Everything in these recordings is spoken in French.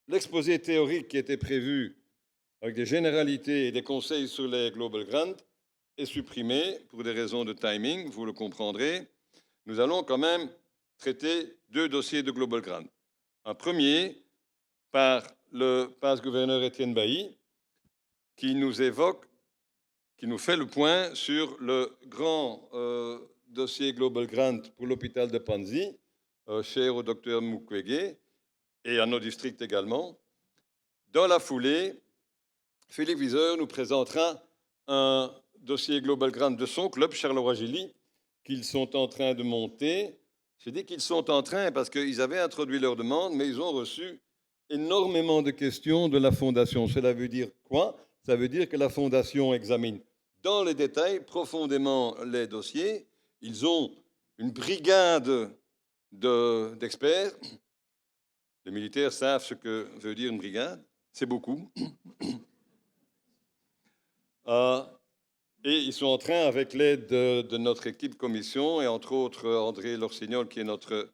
l'exposé théorique qui était prévu avec des généralités et des conseils sur les Global Grants est supprimé pour des raisons de timing, vous le comprendrez. Nous allons quand même traiter 2 dossiers de Global Grant. Un premier par le passe-gouverneur Étienne Bailly, qui nous fait le point sur le grand dossier Global Grant pour l'hôpital de Panzi, cher au docteur Mukwege, et à nos districts également. Dans la foulée, Philippe Viseur nous présentera un dossier Global Grant de son club, Charleroi-Gilly, qu'ils sont en train de monter. Je dis qu'ils sont en train parce qu'ils avaient introduit leur demande, mais ils ont reçu énormément de questions de la Fondation. Cela veut dire quoi? Ça veut dire que la Fondation examine dans les détails profondément les dossiers. Ils ont une brigade d'experts. Les militaires savent ce que veut dire une brigade. C'est beaucoup. Et ils sont en train, avec l'aide de notre équipe commission, et entre autres André Lorsignol, qui est notre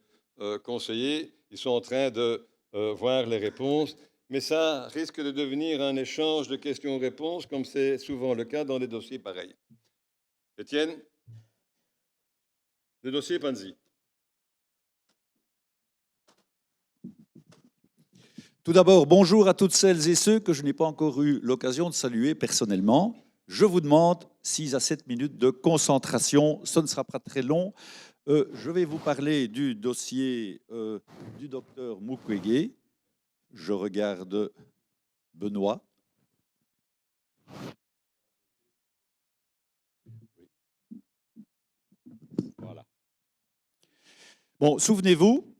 conseiller, ils sont en train de voir les réponses. Mais ça risque de devenir un échange de questions-réponses, comme c'est souvent le cas dans des dossiers pareils. Étienne, le dossier Panzi. Tout d'abord, bonjour à toutes celles et ceux que je n'ai pas encore eu l'occasion de saluer personnellement. Je vous demande 6 à 7 minutes de concentration, ce ne sera pas très long. Je vais vous parler du dossier du docteur Mukwege. Je regarde Benoît. Voilà. Bon, souvenez-vous,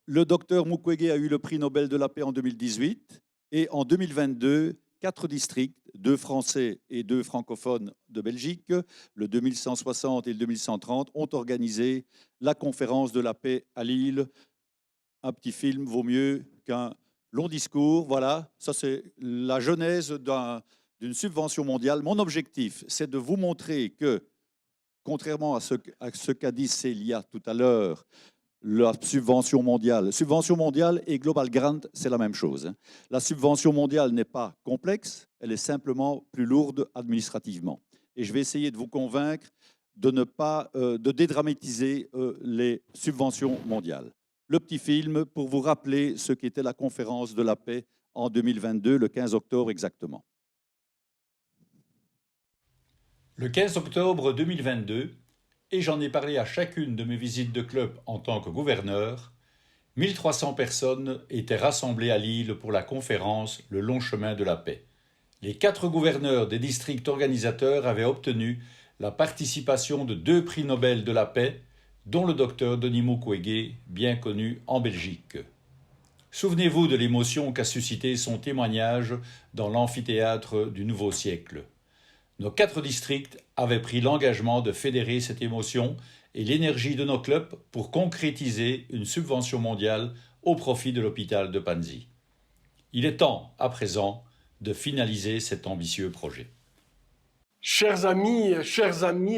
le docteur Mukwege a eu le prix Nobel de la paix en 2018 et en 2022, 4 districts, 2 français et 2 francophones de Belgique, le 2160 et le 2130, ont organisé la conférence de la paix à Lille. Un petit film vaut mieux qu'un long discours. Voilà, ça c'est la genèse d'une subvention mondiale. Mon objectif, c'est de vous montrer que, contrairement à ce qu'a dit Célia tout à l'heure, la subvention mondiale et Global Grant, c'est la même chose. La subvention mondiale n'est pas complexe, elle est simplement plus lourde administrativement. Et je vais essayer de vous convaincre de ne pas de dédramatiser les subventions mondiales. Le petit film pour vous rappeler ce qu'était la conférence de la paix en 2022, le 15 octobre exactement. Le 15 octobre 2022, et j'en ai parlé à chacune de mes visites de club en tant que gouverneur, 1300 personnes étaient rassemblées à Lille pour la conférence Le long chemin de la paix. Les 4 gouverneurs des districts organisateurs avaient obtenu la participation de 2 prix Nobel de la paix, dont le docteur Denis Mukwege, bien connu en Belgique. Souvenez-vous de l'émotion qu'a suscité son témoignage dans l'amphithéâtre du Nouveau Siècle. Nos 4 districts avaient pris l'engagement de fédérer cette émotion et l'énergie de nos clubs pour concrétiser une subvention mondiale au profit de l'hôpital de Panzi. Il est temps, à présent, de finaliser cet ambitieux projet. Chers amis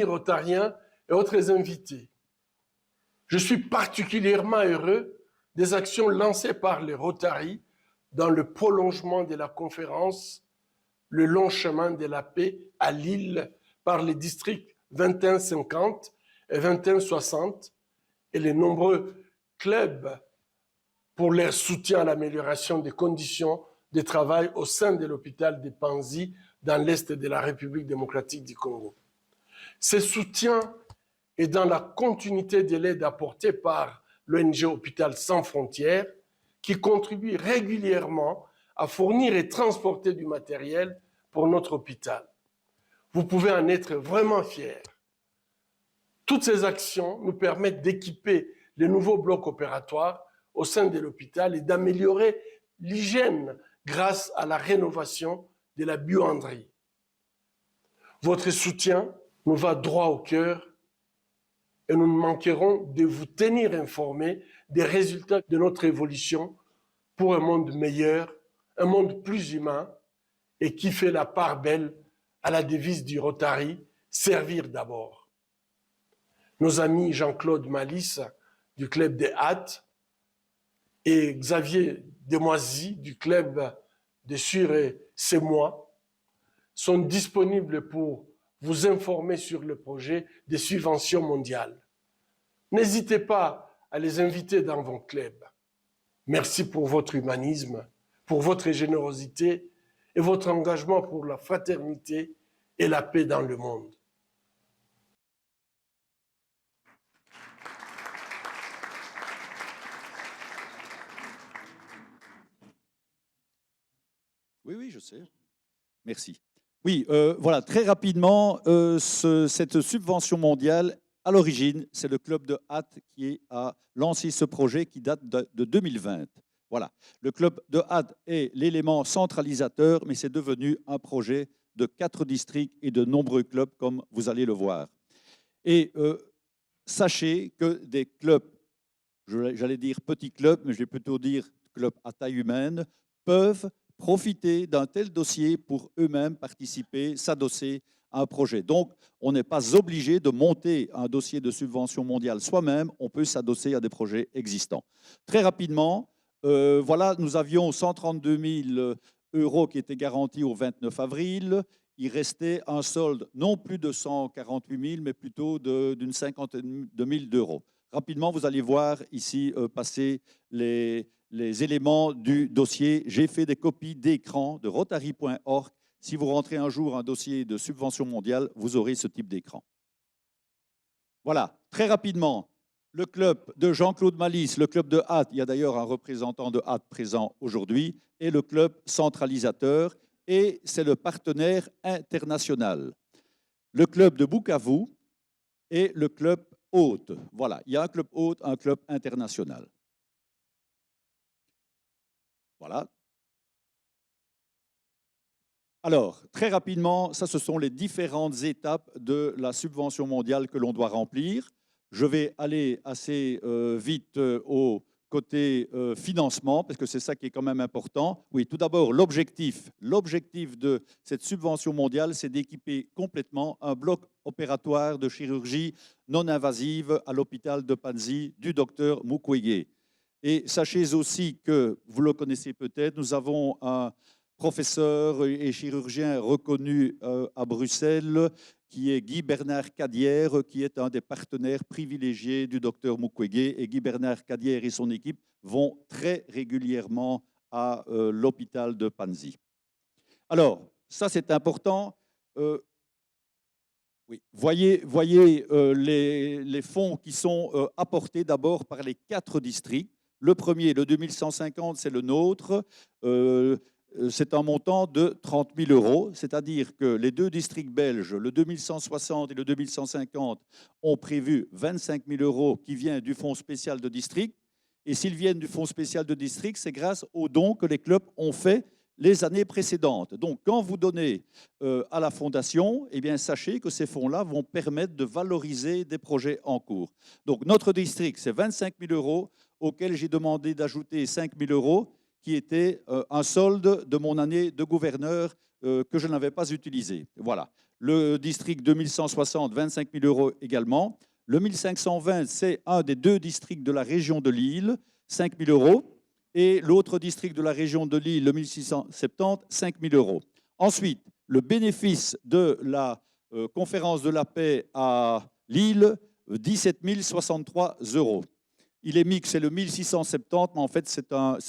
rotariens et autres invités, je suis particulièrement heureux des actions lancées par les Rotary dans le prolongement de la conférence Le long chemin de la paix à Lille par les districts 2150 et 2160 et les nombreux clubs pour leur soutien à l'amélioration des conditions de travail au sein de l'hôpital de Panzi dans l'Est de la République démocratique du Congo. Ce soutien est dans la continuité de l'aide apportée par l'ONG Hôpital Sans Frontières qui contribue régulièrement à fournir et transporter du matériel pour notre hôpital. Vous pouvez en être vraiment fiers. Toutes ces actions nous permettent d'équiper les nouveaux blocs opératoires au sein de l'hôpital et d'améliorer l'hygiène grâce à la rénovation de la buanderie. Votre soutien nous va droit au cœur et nous ne manquerons de vous tenir informés des résultats de notre évolution pour un monde meilleur, un monde plus humain et qui fait la part belle à la devise du Rotary, servir d'abord. Nos amis Jean-Claude Malice du Club des Hâtes et Xavier Demoisy du club de Sur et C'est moi sont disponibles pour vous informer sur le projet des subventions mondiales. N'hésitez pas à les inviter dans vos clubs. Merci pour votre humanisme, pour votre générosité et votre engagement pour la fraternité et la paix dans le monde. Oui, je sais. Merci. Oui, voilà, très rapidement, cette subvention mondiale, à l'origine, c'est le club de Hatt qui a lancé ce projet qui date de 2020. Voilà, le club de Hatt est l'élément centralisateur, mais c'est devenu un projet de 4 districts et de nombreux clubs, comme vous allez le voir. Et sachez que des clubs, j'allais dire petits clubs, mais je vais plutôt dire clubs à taille humaine, peuvent profiter d'un tel dossier pour eux-mêmes participer, s'adosser à un projet. Donc, on n'est pas obligé de monter un dossier de subvention mondiale soi-même, on peut s'adosser à des projets existants. Très rapidement, voilà, nous avions 132 000 € qui étaient garantis au 29 avril. Il restait un solde non plus de 148 000, mais plutôt d'une cinquantaine de mille d'euros. Rapidement, vous allez voir ici passer les éléments du dossier. J'ai fait des copies d'écran de Rotary.org. Si vous rentrez un jour un dossier de subvention mondiale, vous aurez ce type d'écran. Voilà, très rapidement, le club de Jean-Claude Malice, le club de Hatt, il y a d'ailleurs un représentant de Hatt présent aujourd'hui, et le club centralisateur, et c'est le partenaire international. Le club de Bukavu et le club hôte. Voilà, il y a un club hôte, un club international. Voilà. Alors, très rapidement, ça, ce sont les différentes étapes de la subvention mondiale que l'on doit remplir. Je vais aller assez vite au côté financement, parce que c'est ça qui est quand même important. Oui, tout d'abord, l'objectif de cette subvention mondiale, c'est d'équiper complètement un bloc opératoire de chirurgie non invasive à l'hôpital de Panzi du docteur Mukwege. Et sachez aussi que, vous le connaissez peut-être, nous avons un professeur et chirurgien reconnu à Bruxelles, qui est Guy Bernard Cadière, qui est un des partenaires privilégiés du docteur Mukwege. Et Guy Bernard Cadière et son équipe vont très régulièrement à l'hôpital de Panzi. Alors, ça c'est important. Oui. Voyez les fonds qui sont apportés d'abord par les 4 districts. Le premier, le 2150, c'est le nôtre. C'est un montant de 30 000 €, c'est-à-dire que les 2 districts belges, le 2160 et le 2150, ont prévu 25 000 € qui viennent du fonds spécial de district. Et s'ils viennent du fonds spécial de district, c'est grâce aux dons que les clubs ont faits les années précédentes. Donc, quand vous donnez à la fondation, eh bien, sachez que ces fonds-là vont permettre de valoriser des projets en cours. Donc, notre district, c'est 25 000 € auxquels j'ai demandé d'ajouter 5 000 € qui était un solde de mon année de gouverneur que je n'avais pas utilisé. Voilà. Le district 2160, 25 000 € également. Le 1520, c'est un des 2 districts de la région de Lille, 5 000 €. Et l'autre district de la région de Lille, le 1670, 5 000 €. Ensuite, le bénéfice de la conférence de la paix à Lille, 17 063 €. Il est mixte, c'est le 1670, mais en fait, ce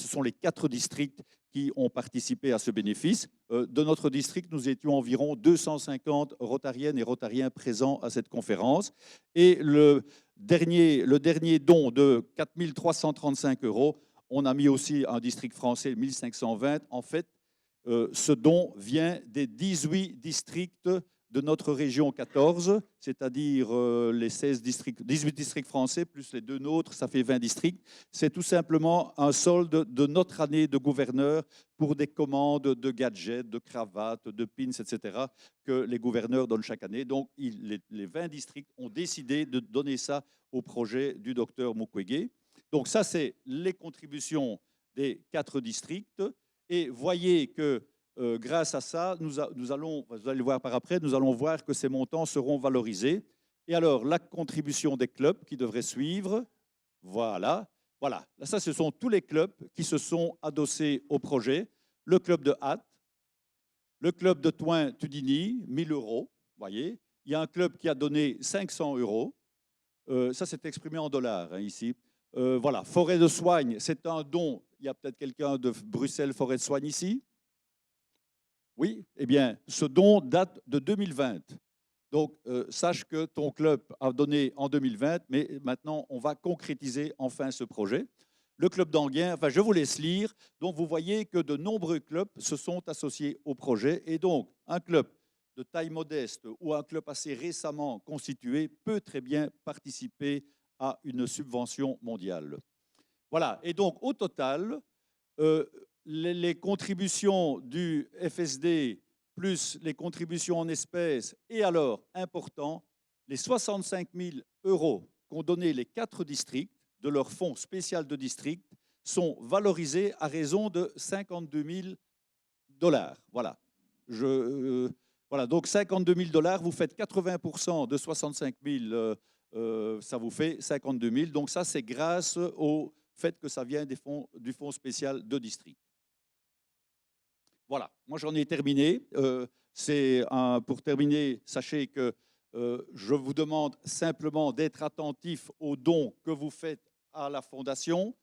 sont les 4 districts qui ont participé à ce bénéfice. De notre district, nous étions environ 250 rotariennes et rotariens présents à cette conférence. Et le dernier don de 4 335 €, on a mis aussi un district français, 1520. En fait, ce don vient des 18 districts de notre région 14, c'est-à-dire les 18 districts français, plus les 2 nôtres, ça fait 20 districts. C'est tout simplement un solde de notre année de gouverneur pour des commandes de gadgets, de cravates, de pins, etc., que les gouverneurs donnent chaque année. Donc, les 20 districts ont décidé de donner ça au projet du docteur Mukwege. Donc, ça, c'est les contributions des 4 districts. Et voyez que grâce à ça, nous allons, vous allez le voir par après, nous allons voir que ces montants seront valorisés. Et alors, la contribution des clubs qui devrait suivre, voilà. Voilà, ça, ce sont tous les clubs qui se sont adossés au projet. Le club de Hatt, le club de Toin-Tudini, 1 000 euros, voyez. Il y a un club qui a donné 500 euros. Ça, c'est exprimé en dollars, hein, ici. Voilà, Forêt de Soigne, c'est un don. Il y a peut-être quelqu'un de Bruxelles Forêt de Soigne ici? Oui, eh bien, ce don date de 2020. Donc, sache que ton club a donné en 2020, mais maintenant, on va concrétiser enfin ce projet. Le club d'Anguien, enfin, je vous laisse lire. Donc, vous voyez que de nombreux clubs se sont associés au projet. Et donc, un club de taille modeste ou un club assez récemment constitué peut très bien participer à une subvention mondiale. Voilà. Et donc, au total, les contributions du FSD plus les contributions en espèces, et alors, important, les 65 000 euros qu'ont donné les 4 districts de leur fonds spécial de district sont valorisés à raison de 52 000 $. Voilà. Voilà, donc 52 000 $, vous faites 80% de 65 000, ça vous fait 52 000. Donc ça, c'est grâce au fait que ça vient du fonds spécial de district. Voilà, moi j'en ai terminé. Pour terminer, sachez que je vous demande simplement d'être attentif aux dons que vous faites à la Fondation.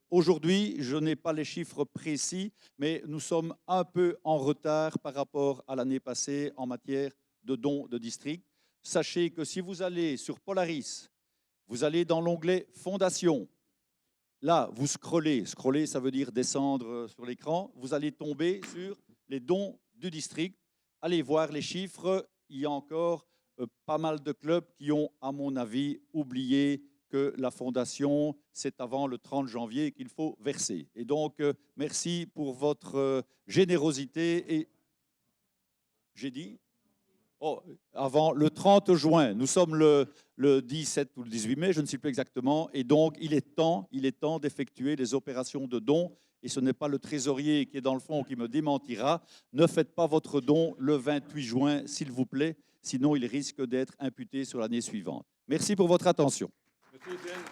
Aujourd'hui, je n'ai pas les chiffres précis, mais nous sommes un peu en retard par rapport à l'année passée en matière de dons de district. Sachez que si vous allez sur Polaris, vous allez dans l'onglet Fondation. Là, vous scrollez. Scroller, ça veut dire descendre sur l'écran. Vous allez tomber sur les dons du district. Allez voir les chiffres. Il y a encore pas mal de clubs qui ont, à mon avis, oublié que la fondation, c'est avant le 30 janvier qu'il faut verser. Et donc, merci pour votre générosité. Et j'ai dit avant le 30 juin. Nous sommes le 17 ou le 18 mai, je ne sais plus exactement. Et donc, il est temps d'effectuer les opérations de don. Et ce n'est pas le trésorier qui est dans le fond qui me démentira. Ne faites pas votre don le 28 juin, s'il vous plaît. Sinon, il risque d'être imputé sur l'année suivante. Merci pour votre attention. Merci Étienne.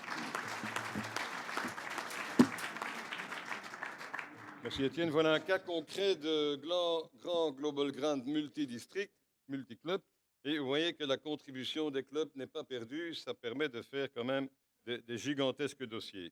Merci Étienne. Voilà un cas concret de grand Global Grant multidistrict, multiclub. Et vous voyez que la contribution des clubs n'est pas perdue. Ça permet de faire quand même des gigantesques dossiers.